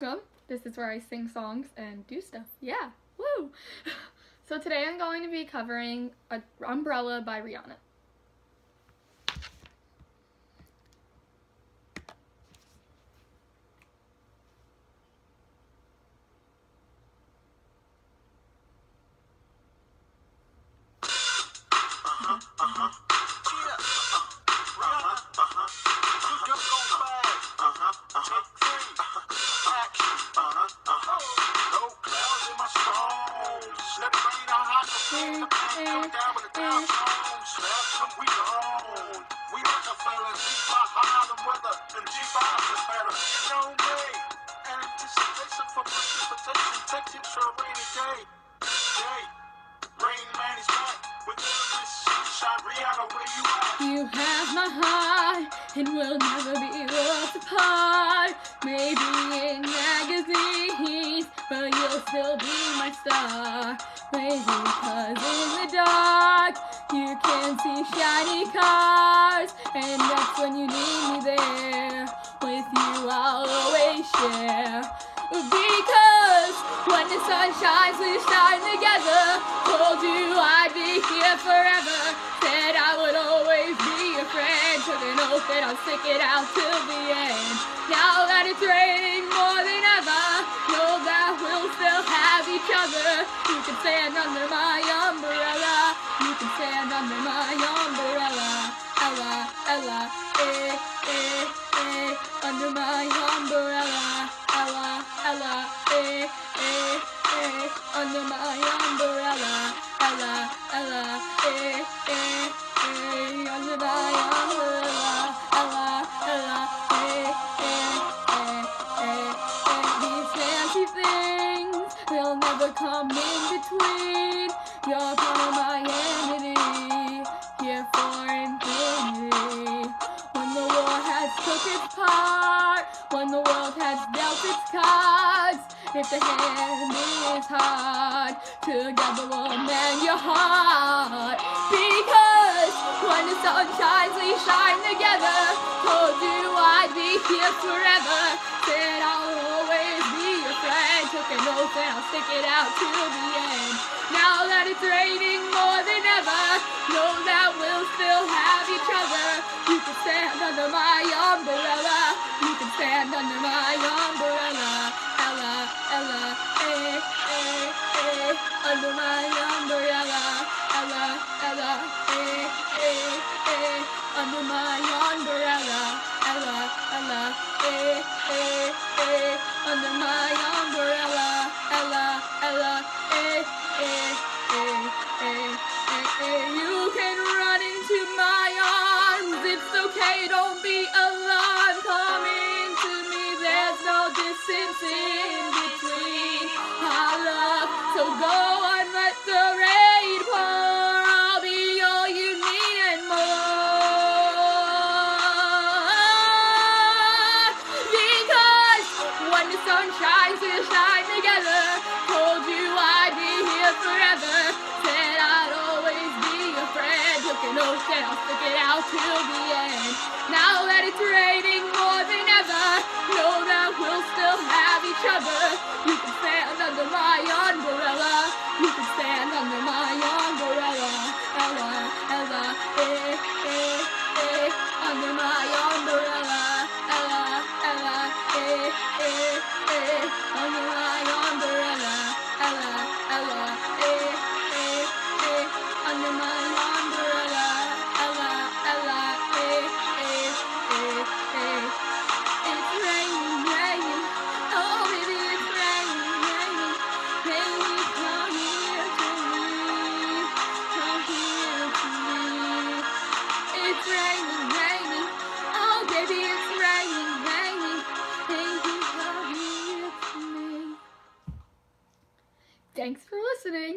Welcome. This is where I sing songs and do stuff. Yeah, woo! So today I'm going to be covering Umbrella by Rihanna. You have my heart, and we'll never be worlds apart. Maybe in magazines, but you'll still be my star. Maybe 'cause in the dark, you can see shiny cars, and that's when you need me there. With you I'll always share. Because when the sun shines, we shine together. Told you I'd be here forever. Said I would always be your friend. Took an oath that I'll stick it out till the end. Now that it's raining more than ever, know that we'll still have each other. You can stand under my umbrella. You can stand under my umbrella. Ella, Ella, under my umbrella. Ella, Ella, under my umbrella. Ella, Ella, under my umbrella. Ella, Ella, these fancy things, they'll never come in between. You're part of my enemy, here for infinity. When the war has took its part, when the world has dealt its cards, if the hand is hard, together we'll mend your heart. Because when the sun shines, we shine together. Told you I'd be here forever. Said I'll always be your friend. Took an oath and I'll stick it out till the end. Now that it's raining more than ever, know that we'll still have each other. You can stand under my umbrella. You can stand under my umbrella. Ella, Ella, under my umbrella. Ella, Ella, under my umbrella. Ella, Ella, under my umbrella. Ella, Ella, you can run into my arms. It's okay, don't be alarmed. Come into me, there's no distance in between our love. So go and let the rain pour. I'll be all you need and more. Because when the sun shines, we'll shine together. Told you I'd be here forever. Said I'd always be your friend. Took an oath that I'll stick it out till the end. Now that it's raining more than ever, know that we'll still have each other. You can stand under my umbrella. You can stand under my umbrella. Ella, Ella, under my umbrella. Ella, Ella, under my umbrella. Ella, Ella, under my umbrella. Ella, Ella, it's raining, raining. Oh, baby, it's raining, raining. Baby, come here to me. Come here to me. It's raining, raining. Oh, baby, it's raining, raining. Baby, come here to me. Thanks for listening.